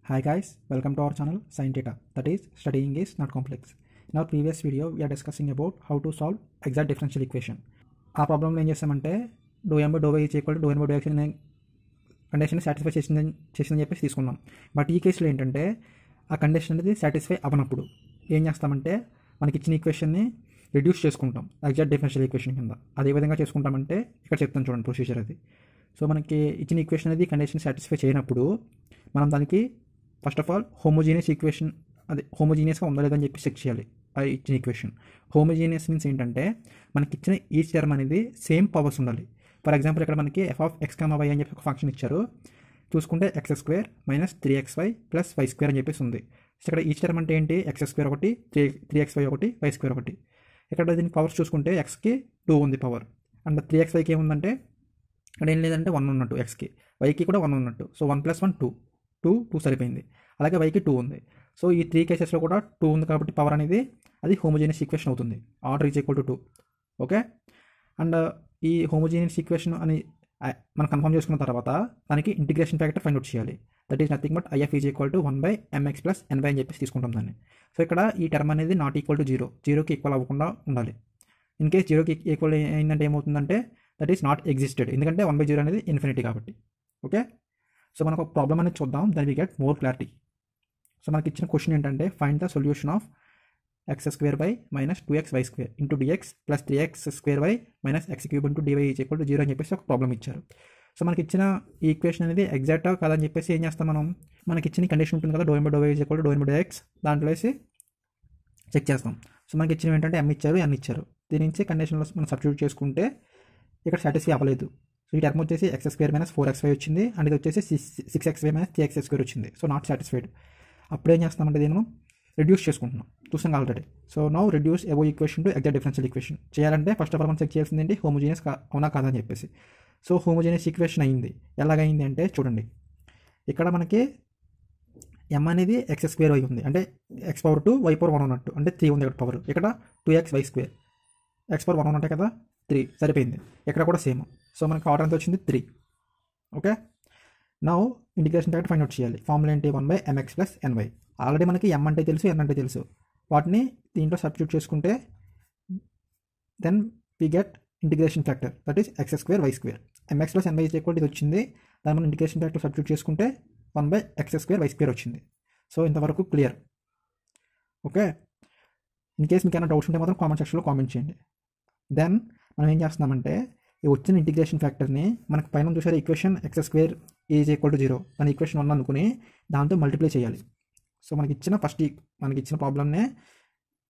Hi guys, welcome to our channel Science Data, that is studying is not complex. In our previous video we are discussing about how to solve exact differential equation. ఆ ప్రాబ్లంలో ఏం చేస్తామంటే dou by is equal to dou by dx అనే condition satisfy చేసిందని చెప్పేసి తీసుకున్నాం. But ఈ కేసులో ఏంటంటే ఆ కండిషన్ అనేది సాటిస్ఫై అవ్వనప్పుడు ఏం చేస్తామంటే మనకి ఇచ్చిన ఈక్వేషన్ని రిడ్యూస్ చేసుకుంటాం ఎగ్జాక్ట్ డిఫరెన్షియల్ ఈక్వేషన్ కింద. అదే విధంగా చేసుకుంటామంటే ఇక్కడ చెప్తాను చూడండి ప్రొసీజర్ అది. సో మనకి ఇచ్చిన ఈక్వేషన్ అనేది కండిషన్ సాటిస్ఫై చేయనప్పుడు మనం దానికి first of all homogeneous equation అదే హోమోజీనియస్గా ఉందా లేదని చెప్పి చెక్ చేయాలి. ఆ ఇచ్చిన ఈక్వేషన్ హోమోజీనియస్ మీన్స్ ఏంటంటే మనకి ఇచ్చిన ఈచ్ టర్మ్ అనేది సేమ్ పవర్స్ ఉండాలి. ఫర్ ఎగ్జాంపుల్ ఇక్కడ మనకి f(x,y) అని చెప్పి ఒక ఫంక్షన్ ఇచ్చారు. చూసుకుంటే x² - 3xy + y² అని చెప్పేసి ఉంది. సో ఇక్కడ ఈచ్ టర్మ్ అంటే ఏంటి, x² ఒకటి, 3xy ఒకటి, y² ఒకటి. ఇక్కడ దీని పవర్స్ చూసుకుంటే xకి 2 ఉంది పవర్, అండ్ 3xyకి ఏముందంటే ఇక్కడ ఏం లేదంటే 1 ఉన్నట్టు, xకి yకి కూడా 1 ఉన్నట్టు. సో 1 + 1 2 సరిపోయింది. అలాగే yకి 2 ఉంది. సో ఈ 3 కేసెస్లో కూడా 2 ఉంది కాబట్టి పవర్ అనేది అది హోమోజీనియస్ ఈక్వేషన్ అవుతుంది. Order is equal to 2. Okay, and ఈ హోమోజీనియస్ ఈక్వేషన్ అని మనం కన్ఫర్మ్ చేసుకున్న తర్వాత దానికి ఇంటిగ్రేషన్ ఫ్యాక్టర్ ఫైండ్ అవుట్ చేయాలి. That is nothing but IF is equal to 1/mx + ny అని చెప్పేసి తీసుకుంటాం దాన్ని. సో ఇక్కడ ఈ టర్మ్ అనేది నాట్ ఈక్వల్ టు 0, 0కి ఈక్వల్ అవ్వకుండా ఉండాలి. ఇన్ కేస్ 0కి ఈక్వల్ అయిందంటే ఏమవుతుందంటే దట్ ఈస్ నాట్ ఎగ్జిస్టెడ్, ఎందుకంటే 1/0 అనేది ఇన్ఫినిటీ కాబట్టి. ఓకే, సో మనకు ఒక ప్రాబ్లం అనేది చూద్దాం, then we get more clarity. So మనకి ఇచ్చిన క్వశ్చన్ ఏంటంటే find the solution of x² - 2xy² into dx + 3x² - x³ into dy is equal to 0 అని చెప్పేసి ఒక ప్రాబ్లం ఇచ్చారు. సో మనకి ఇచ్చిన ఈ ఈక్వేషన్ అనేది ఎగ్జాక్టా కాదని చెప్పేసి ఏం చేస్తాం మనం, మనకి ఇచ్చిన కండిషన్ ఉంటుంది కదా, dou by is equal to dou dx, దాంట్లో వేసి చెక్ చేస్తాం. సో మనకి ఇచ్చినవి ఏంటంటే m ఇచ్చారు, n ఇచ్చారు. దీని నుంచి కండిషన్లో మనం సబ్స్టిట్యూట్ చేసుకుంటే ఇక్కడ సాటిస్ఫై అవ్వలేదు. సో ఈ టర్మ్ వచ్చేసి x² - 4xy వచ్చింది, అండ్ ఇది వచ్చేసి 6xy - 3x² వచ్చింది. So not satisfied. అప్పుడు ఏం చేస్తామంటే దీన్ని మనం రిడ్యూస్ చేసుకుంటున్నాం, చూసాం already. So now reduce above equation to exact differential equation చేయాలంటే ఫస్ట్ ఆఫ్ ఆల్ మనం చెక్ చేయాల్సింది ఏంటి, హోమోజీనియస్ అవునా కాదా అని చెప్పేసి. సో హోమోజీనియస్ ఈక్వేషన్ అయింది. ఎలాగైంది అంటే చూడండి, ఇక్కడ మనకి m అనేది x² ఉంది, అంటే x⁴2 y⁴1 ఉన్నట్టు, అంటే 3 ఉంది ఇక్కడ పవర్. ఇక్కడ 2xy², x⁴1 ఉన్నట్టే కదా, 3 సరిపోయింది. ఇక్కడ కూడా సేమ్. సో మనకి ఆర్డర్ ఎంత వచ్చింది, 3. Okay, now integration factor find out చేయాలి. ఫార్ములా ఏంటి, 1/mx + ny. ఆల్రెడీ మనకి m అంటే తెలుసు, n అంటే తెలుసు. వాటిని దీంట్లో సబ్స్టిట్యూట్ చేసుకుంటే then we get integration factor, that is x² y². mx + ny is equal ఇది వచ్చింది. దాన్ని మనం ఇంటిగ్రేషన్ ఫ్యాక్టర్ సబ్స్టిట్యూట్ చేసుకుంటే 1/x² y² వచ్చింది. సో ఇంతవరకు క్లియర్. ఓకే, ఇన్ కేస్ మీకు ఏమైనా డౌట్స్ ఉంటే మాత్రం కామెంట్ సెక్షన్లో కామెంట్ చేయండి. దెన్ మనం ఏం చేస్తున్నామంటే ఈ వచ్చిన ఇంటిగ్రేషన్ ఫ్యాక్టర్ని మనకు పైన చూసారు equation x² is equal to 0, దాని ఈక్వేషన్ 1 అనుకుని దాంతో మల్టిప్లై చేయాలి. సో మనకి ఇచ్చిన ప్రాబ్లమ్నే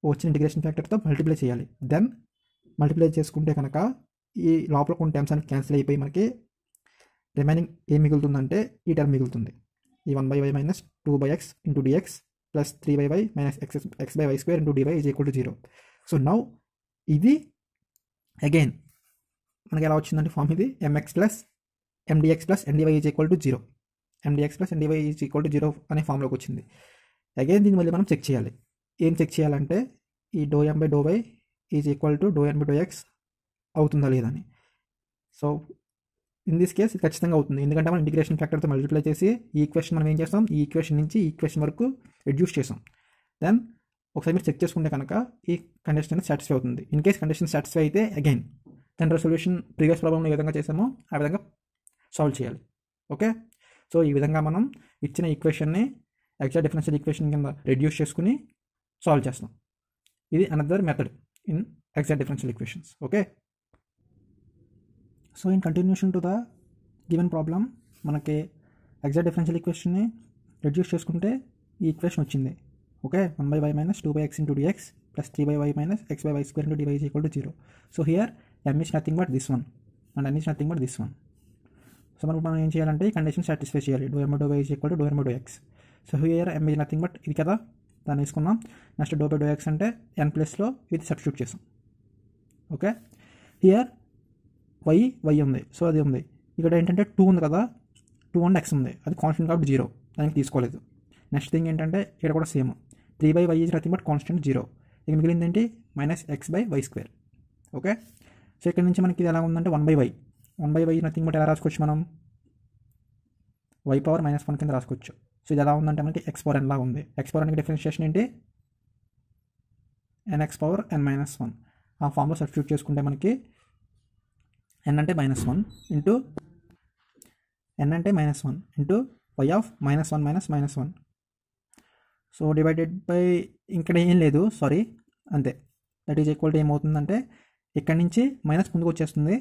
వచ్చిన ఇంటిగ్రేషన్ ఫ్యాక్టర్తో మల్టిప్లై చేయాలి. దెన్ మల్టిప్లై చేసుకుంటే కనుక ఈ లోపల కొన్ని టర్మ్స్ అనేవి క్యాన్సిల్ అయిపోయి మనకి రిమైనింగ్ ఏం మిగులుతుందంటే ఈ టర్మ్ మిగులుతుంది, ఈ 1/y - 2x into dx + 3y - x/y² into dy is equal to 0. So now ఇది అగైన్ మనకి ఎలా వచ్చిందంటే ఫామ్ ఇది mx + mdx + ndy is equal to 0, mdx + ndy is equal to 0 అనే ఫామ్లోకి వచ్చింది. అగైన్ దీన్ని మళ్ళీ మనం చెక్ చేయాలి. ఏం చెక్ చేయాలంటే ఈ dou(m/y) is equal to dou(n/x) అవుతుందా లేదా అని. సో ఇన్ దిస్ కేస్ ఇది ఖచ్చితంగా అవుతుంది, ఎందుకంటే మనం ఇంటిగ్రేషన్ ఫ్యాక్టర్తో మల్టిప్లై చేసి ఈ ఈక్వేషన్ మనం ఏం చేస్తాం, ఈ ఈక్వేషన్ నుంచి ఈ ఈక్వేషన్ వరకు రిడ్యూస్ చేసాం. దెన్ ఒకసారి మీరు చెక్ చేసుకుంటే కనుక ఈ కండిషన్ అనేది సాటిస్ఫై అవుతుంది. ఇన్ కేస్ కండిషన్ సాటిస్ఫై అయితే అగైన్ దాని సొల్యూషన్ ప్రీవియస్ ప్రాబ్లమ్ ఏ విధంగా చేసామో ఆ విధంగా సాల్వ్ చేయాలి. ఓకే, సో ఈ విధంగా మనం ఇచ్చిన ఈక్వేషన్ని ఎగ్జాక్ట్ డిఫరెన్షియల్ ఈక్వేషన్ కింద రిడ్యూస్ చేసుకుని సాల్వ్ చేస్తాం. ఇది another method in exact differential equations. Okay, so in continuation to the given problem మనకి ఎగ్జాక్ట్ డిఫరెన్షియల్ ఈక్వేషన్ని రిడ్యూస్ చేసుకుంటే ఈ ఈక్వేషన్ వచ్చింది. Okay, 1/y - 2x into dx + 3y - x/y² into dy is equal to 0. So here m is nothing but this one and n is nothing but this one. So మనం ఏం చేయాలంటే ఈ condition satisfy చేయాలి, dou(m/y) is equal to dou(m/x). So here m is nothing but ఇది కదా, దాన్ని వేసుకున్నాం. Next dou(x) అంటే n ప్లస్లో ఇది సబ్స్టిట్యూట్ చేసాం. ఓకే, హియర్ y ఉంది, సో అది ఉంది. ఇక్కడ ఏంటంటే 2 ఉంది కదా, 2 అండ్ x ఉంది, అది కాన్స్టెంట్ కాబట్టి 0, దానికి తీసుకోలేదు. నెక్స్ట్ థింగ్ ఏంటంటే ఇక్కడ కూడా same 3/y is nothing but constant 0. ఇక మిగిలింది ఏంటి, -x/y². ఓకే, సో ఇక్కడ నుంచి మనకి ఇది ఎలా ఉందంటే 1/y నథింగ్ బట్ ఎలా రాసుకోవచ్చు మనం, y⁻−1 కింద రాసుకోవచ్చు. సో ఇది ఎలా ఉందంటే మనకి ఎక్స్ పవర్ ఎన్ లాగా ఉంది. ఎక్స్ పవర్ ఎన్కి డిఫరెన్షియేషన్ ఏంటి? ఎన్ఎక్స్ పవర్ ఎన్ మైనస్ 1. ఆ ఫామ్లో సబ్స్టిట్యూట్ చేసుకుంటే మనకి ఎన్ అంటే -1 ఇంటూ ఎన్ అంటే -1 into Y of -1 so divided by ఇక్కడ ఏం లేదు, సారీ, అంతే. దట్ ఈజ్ ఈక్వల్ టు ఏమవుతుందంటే ఇక్కడ నుంచి మైనస్ ముందుకు వచ్చేస్తుంది.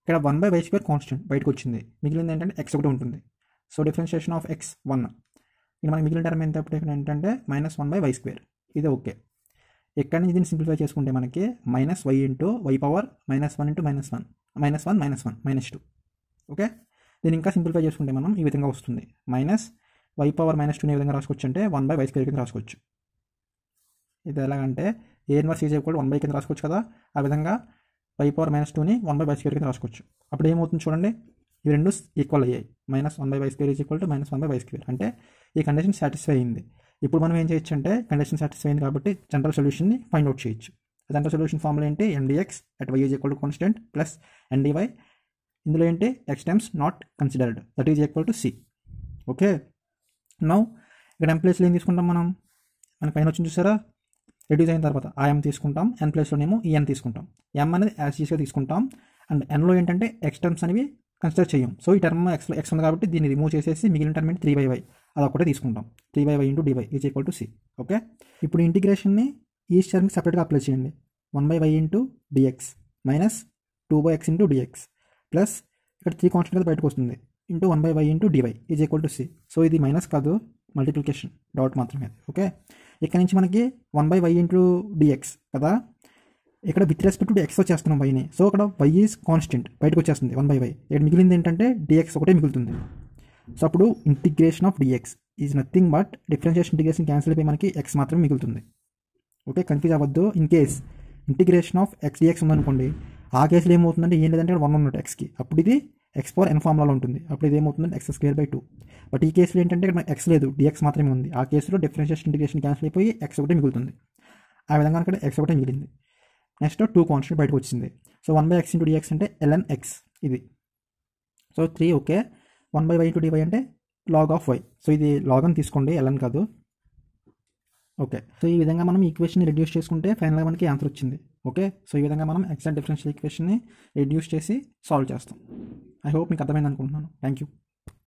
ఇక్కడ 1/y² కాన్స్టెంట్ బయటకు వచ్చింది. మిగిలింది ఏంటంటే ఎక్స్ ఒకటి ఉంటుంది. So differentiation of x 1. ఇక్కడ మనకి మిగిలిన టర్మ్ ఎంత ఏంటంటే -1/y². ఇది ఓకే. ఇక్కడ నుంచి దీన్ని సింప్లిఫై చేసుకుంటే మనకి -y into y power -1 into -1 -2. Okay, దీన్ని ఇంకా సింప్లిఫై చేసుకుంటే మనం ఈ విధంగా వస్తుంది. -y పవర్ -2 ఏ విధంగా రాసుకోవచ్చు అంటే 1/y² కింద రాసుకోవచ్చు. ఇది ఎలాగంటే a ఇన్వర్స్ ఈజ్ ఈక్వల్ 1/, కింద రాసుకోవచ్చు కదా. ఆ విధంగా y పవర్ -2ని 1/y² కింద రాసుకోవచ్చు. అప్పుడు ఏమవుతుంది చూడండి, ఇవి రెండు ఈక్వల్ అయ్యాయి. -1/y² is equal to -1/y². అంటే ఈ కండిషన్ సాటిస్ఫై అయింది. ఇప్పుడు మనం ఏం చేయొచ్చు అంటే కండిషన్ సాటిస్ఫై అయింది కాబట్టి జనరల్ సొల్యూషన్ని ఫైండ్ అవుట్ చేయొచ్చు. జనరల్ సొల్యూషన్ ఫార్ములా ఏంటి? mdx at y is equal to constant plus ndy. ఇందులో ఏంటి? x times not considered, that is equal to c. Okay, now ఇక్కడ m ప్లేస్లో ఏం తీసుకుంటాం మనం? మనకి పైన వచ్చింది చూసారా, రెడ్యూస్ అయిన తర్వాత ఆ m తీసుకుంటాం, n ప్లేస్లోనేమో ఈ n తీసుకుంటాం. m అనేది యాజ్ ఈస్గా తీసుకుంటాం. అండ్ nలో ఏంటంటే x టర్మ్స్ అనేవి కన్సిడర్ చేయం. సో ఈ టర్మ్ x ఉంది కాబట్టి దీన్ని రిమూవ్ చేసేసి మిగిలిన టర్మ్ ఏంటి? 3/y. అది ఒకటే తీసుకుంటాం. 3/y into dy is equal to c. Okay, ఇప్పుడు ఇంటిగ్రేషన్ని ఈ టర్మ్కి సపరేట్గా అప్లై చేయండి. 1/y into dx minus 2/x into dx plus ఇక్కడ 3 కాన్స్టెంట్ కదా బయటకు వస్తుంది into 1/y into dy is equal to c. So ఇది మైనస్ కాదు, మల్టిప్లికేషన్, డాట్ మాత్రమే. ఓకే, ఇక్కడ నుంచి మనకి 1/y ఇంటూ dx కదా, ఇక్కడ విత్ రెస్పెక్ట్ టు x వచ్చేస్తున్నాం వైని. సో అక్కడ y ఈజ్ కాన్స్టెంట్ బయటకు వచ్చేస్తుంది 1/y. ఇక్కడ మిగిలింది ఏంటంటే dx ఒకటే మిగులుతుంది. సో అప్పుడు integration of dx is nothing but differentiation integration cancel అయిపోయి మనకి x మాత్రమే మిగులుతుంది. ఓకే, కన్ఫ్యూజ్ అవ్వద్దు. In case integration of x dx ఉందనుకోండి, ఆ కేసులో ఏమవుతుందంటే ఏం లేదంటే 1 ఉన్నట్టు xకి, అప్పుడు ఇది x పవర్ n ఫార్ములాలో ఉంటుంది. అప్పుడు ఇది ఏమవుతుందంటే x²/2. బట్ ఈ కేసులో ఏంటంటే ఇక్కడ x లేదు, dx మాత్రమే ఉంది. ఆ కేసులో డిఫరెన్షియేషన్ ఇంటిగ్రేషన్ క్యాన్సిల్ అయిపోయి x ఒకటే మిగులుతుంది. ఆ విధంగా ఇక్కడ x ఒకటే మిగిలింది. నెక్స్ట్ 2 కాన్స్టెంట్ బయటకు వచ్చింది. సో 1/x ఇంటూ dx అంటే ln x ఇది. So 3. Okay, 1/y into dy అంటే log ఆఫ్ y. సో ఇది log అని తీసుకోండి, ln కాదు. ఓకే, సో ఈ విధంగా మనం ఈక్వేషన్ని రెడ్యూస్ చేసుకుంటే ఫైనల్గా మనకి ఆన్సర్ వచ్చింది. ఓకే, సో ఈ విధంగా మనం ఎగ్జాక్ట్ డిఫరెన్షియల్ ఈక్వేషన్ని రెడ్యూస్ చేసి సాల్వ్ చేస్తాం. ఐ హోప్ మీకు అర్థమైంది అనుకుంటున్నాను. Thank you.